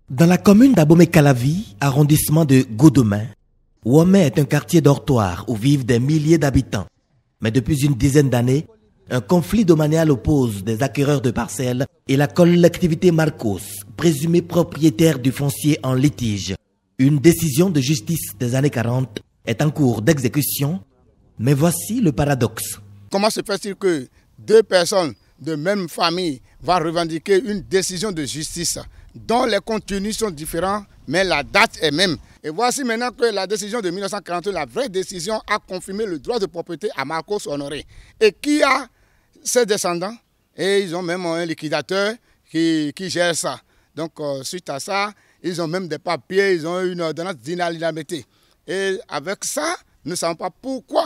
Dans la commune d'Abomey-Calavi, arrondissement de Godemain, Womé est un quartier dortoir où vivent des milliers d'habitants. Mais depuis une dizaine d'années, un conflit domanial oppose des acquéreurs de parcelles et la collectivité Marcos, présumée propriétaire du foncier en litige. Une décision de justice des années 40 est en cours d'exécution, mais voici le paradoxe. Comment se fait-il que deux personnes de même famille vont revendiquer une décision de justice dont les contenus sont différents, mais la date est même? Et voici maintenant que la décision de 1940, la vraie décision, a confirmé le droit de propriété à Marcos Honoré. Et qui a ses descendants? Et ils ont même un liquidateur qui gère ça. Donc, suite à ça, ils ont même des papiers, ils ont une ordonnance d'inaliénabilité. Et avec ça, nous ne savons pas pourquoi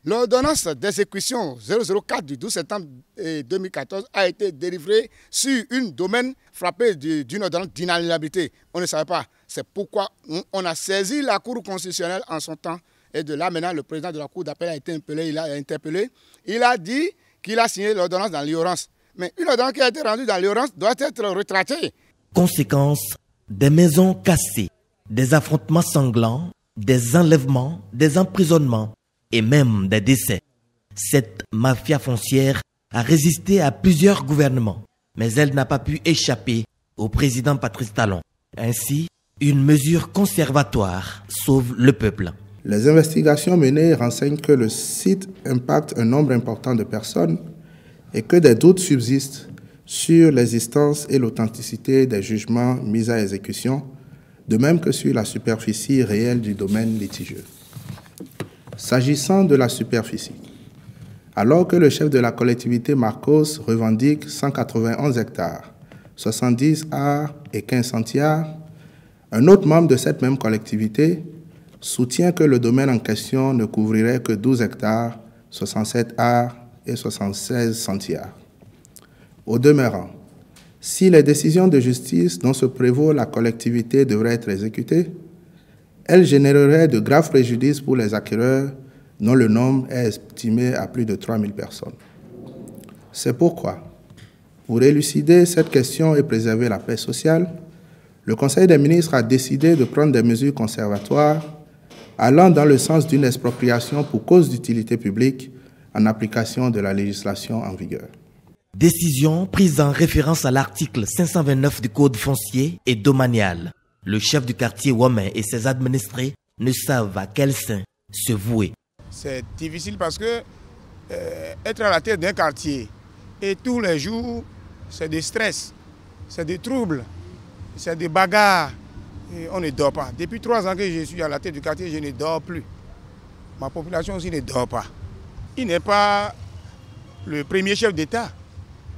l'ordonnance d'exécution 004 du 12 septembre 2014 a été délivrée sur un domaine frappé d'une ordonnance d'inaliénabilité. On ne savait pas. C'est pourquoi on a saisi la Cour constitutionnelle en son temps. Et de là, maintenant, le président de la Cour d'appel a été interpellé. Il a dit qu'il a signé l'ordonnance dans l'ignorance. Mais une ordonnance qui a été rendue dans l'ignorance doit être retractée. Conséquence, des maisons cassées, des affrontements sanglants, des enlèvements, des emprisonnements et même des décès. Cette mafia foncière a résisté à plusieurs gouvernements, mais elle n'a pas pu échapper au président Patrice Talon. Ainsi, une mesure conservatoire sauve le peuple. Les investigations menées renseignent que le site impacte un nombre important de personnes et que des doutes subsistent sur l'existence et l'authenticité des jugements mis à exécution, de même que sur la superficie réelle du domaine litigieux. S'agissant de la superficie, alors que le chef de la collectivité Marcos revendique 191 hectares, 70 arts et 15 centiares, un autre membre de cette même collectivité soutient que le domaine en question ne couvrirait que 12 hectares, 67 arts et 76 centiares. Au demeurant, si les décisions de justice dont se prévaut la collectivité devraient être exécutées, elles généreraient de graves préjudices pour les acquéreurs dont le nombre est estimé à plus de 3000 personnes. C'est pourquoi, pour élucider cette question et préserver la paix sociale, le Conseil des ministres a décidé de prendre des mesures conservatoires allant dans le sens d'une expropriation pour cause d'utilité publique en application de la législation en vigueur. Décision prise en référence à l'article 529 du Code foncier et domanial. Le chef du quartier Womé et ses administrés ne savent à quel sein se vouer. C'est difficile parce que être à la tête d'un quartier et tous les jours, c'est des stress, c'est des troubles, c'est des bagarres. Et on ne dort pas. Depuis 3 ans que je suis à la tête du quartier, je ne dors plus. Ma population aussi ne dort pas. Il n'est pas le premier chef d'État,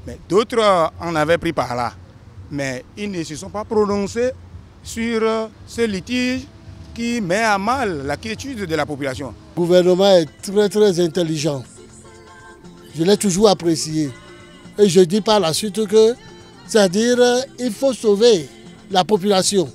mais d'autres en avaient pris par là. Mais ils ne se sont pas prononcés sur ce litige qui met à mal la quiétude de la population. Le gouvernement est très intelligent. Je l'ai toujours apprécié. Et je dis par la suite que, c'est-à-dire, il faut sauver la population.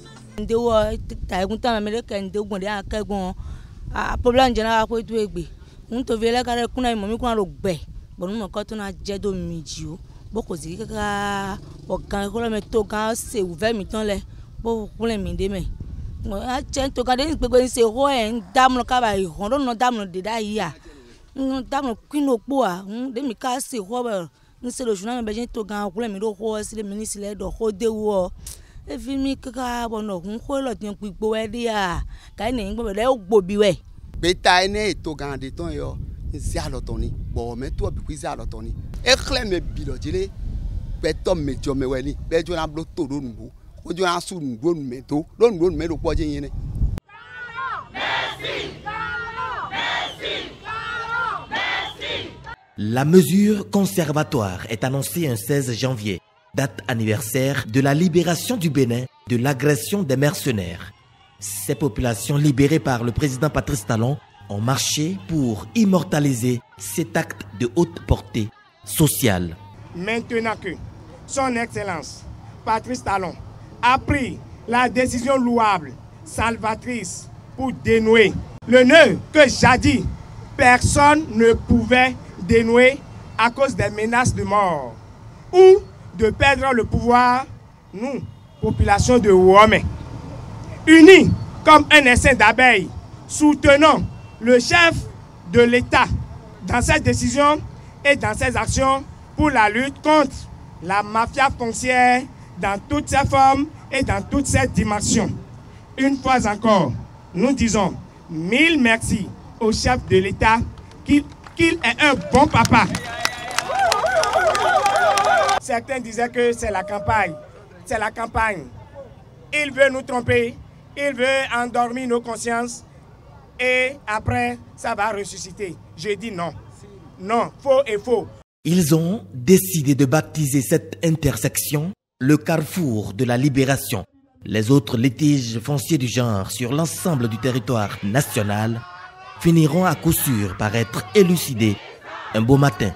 La mesure conservatoire est annoncée un 16 janvier, date anniversaire de la libération du Bénin de l'agression des mercenaires. Ces populations libérées par le président Patrice Talon ont marché pour immortaliser cet acte de haute portée sociale. Maintenant que son Excellence Patrice Talon a pris la décision louable, salvatrice, pour dénouer le nœud que jadis personne ne pouvait dénouer à cause des menaces de mort ou de perdre le pouvoir, nous, population de Womé. Unis comme un essaim d'abeilles, soutenons le chef de l'État dans cette décision et dans ses actions pour la lutte contre la mafia foncière dans toutes ses formes et dans toutes ses dimensions. Une fois encore, nous disons 1000 merci au chef de l'État qu'il est un bon papa. Certains disaient que c'est la campagne. C'est la campagne. Il veut nous tromper, il veut endormir nos consciences et après, ça va ressusciter. Je dis non. Non, faux et faux. Ils ont décidé de baptiser cette intersection le carrefour de la libération. Les autres litiges fonciers du genre sur l'ensemble du territoire national finiront à coup sûr par être élucidés un beau matin.